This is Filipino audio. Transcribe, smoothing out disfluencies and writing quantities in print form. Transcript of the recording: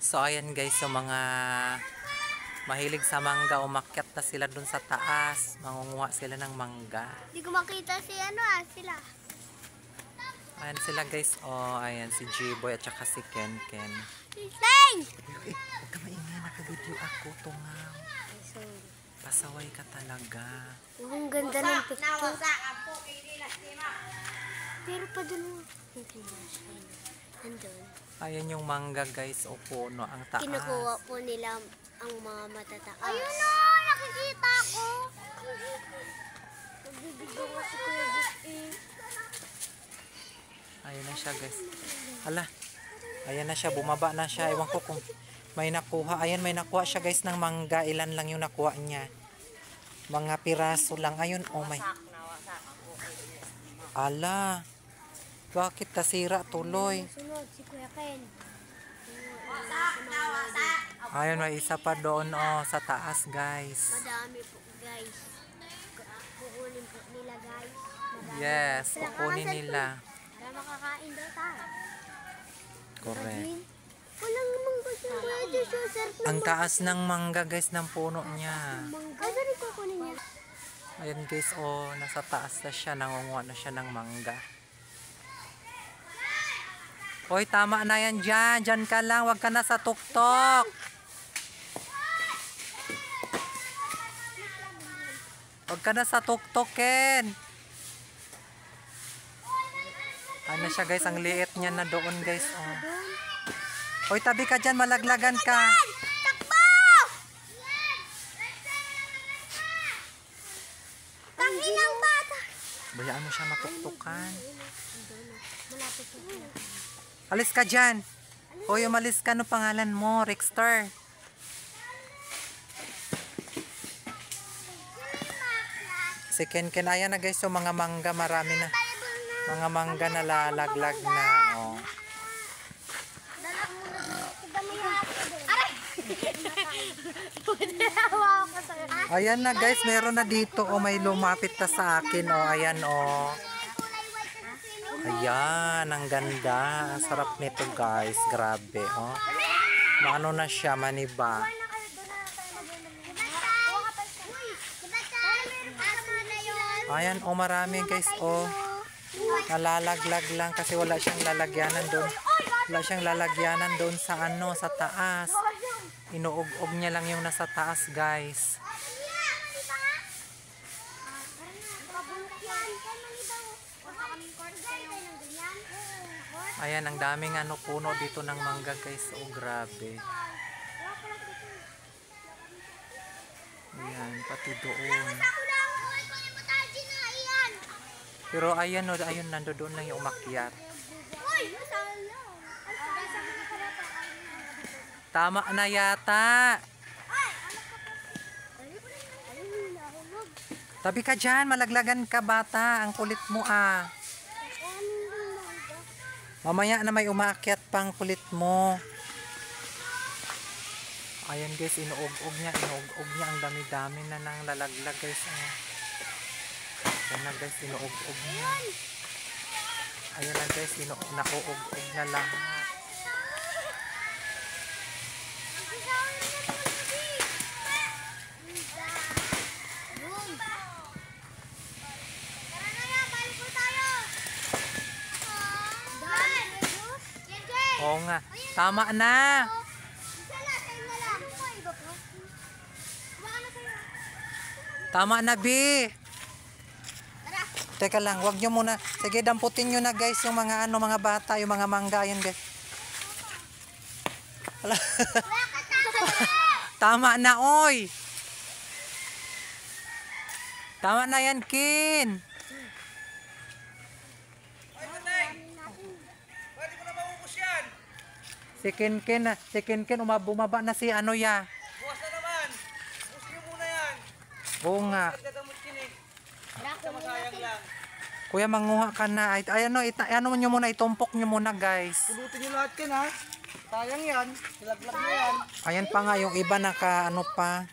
So ayan guys, yung mga mahilig sa mangga, umakyat na sila dun sa taas. Mangunguha sila ng mangga. Hindi ko makita si sila. Ayan sila guys. Oh, ayan si G-Boy at saka si Ken Ken. Teng! Huwag ka maingay, naka-video ako. Tungaw. Pasaway ka talaga. Ang ganda ng picture. Pero pa dun mo. Nandun. Ayan yung mangga guys. O puno ang taas. Kinukuha po nila ang mga matataas. Ayun o! Nakikita ko! Nagbibigyo nga si Kuya Gusti. Ayan na siya guys. Hala. Ayan na siya. Bumaba na siya. Ewan ko kung may nakuha. Ayan, may nakuha siya guys ng mangga. Ilan lang yung nakuha niya. Mga piraso lang. Ayun. Oh my. Ala. Bakit tasira tuloy? Sunod si Kuya Ken. Ayun, may isa pa doon oh, sa taas guys. Madami po guys. Kukunin po nila guys. Madami. Yes, kukunin nila. Para makakain daw tayo. Correct. Walang namang gusto pwede siya, sir. Ang taas ng mangga guys ng puno niya. Kasi rin kukunin niya. Ayan guys, oh, nasa taas na siya. Nangunguha na siya ng mangga. Hoy, tama na yan dyan. Dyan ka lang. Huwag ka na sa tuktok. Huwag ka na sa tuktok, Ken. Ano siya guys, ang liit niya na doon guys. Oh. Hoy, tabi ka dyan. Malaglagan ka. Takbo! Tangin ang bata! Bayaan mo siya matuktukan. Malapit po sila. Alis ka dyan. Hoy, umalis ka. Ano pangalan mo? Rexter. Si Ken Ken. Ayan na guys. So mga mangga. Marami na. Mga mangga na lalaglag na. Oh. Ayan na guys. Meron na dito. Oh, may lumapit na sa akin. Oh, ayan oh. Ayan, ang ganda. Ang sarap nito guys. Grabe, oh. Maano na siya, maniba. Ayan, oh, marami guys, oh. Nalalaglag lang kasi wala siyang lalagyanan doon. Wala siyang lalagyanan doon sa ano, sa taas. Inuug-ug niya lang yung nasa taas, guys. Ayan, ang daming ano puno dito ng mangga guys. Oh, grabe. Ayan, pati doon. Pero ayan o, ayun, nandoon lang yung umakyat. Tama na yata. Tabi ka dyan, malaglagan ka bata. Ang kulit mo ah. Mamaya na may umakyat pang kulit mo. Ayan guys, inuug-ug niya. Inuug-ug niya. Ang dami-dami na nang lalaglag guys. Ayan na guys, inuug-ug niya. Ayan na guys, nauug-ug na lahat. Oo nga. Tama na. Tama na, B. Teka lang, wag nyo muna. Sige, damputin nyo na guys yung mga ano, mga bata, yung mga mangga. Yan guys. Tama na, oy. Tama na yan, Kin. Si Ken Ken, bumaba na si ano ya. Bukas na naman. Bukas nyo muna yan. Oo nga. Dadamot yun eh. Masayang lang. Kuya, manguha ka na. Ay, ano nyo muna, itumpok nyo muna guys. Pulutin nyo lahat yan ha. Sayang yan. Nilaglag na yan. Ayan pa nga, yung iba naka ano pa.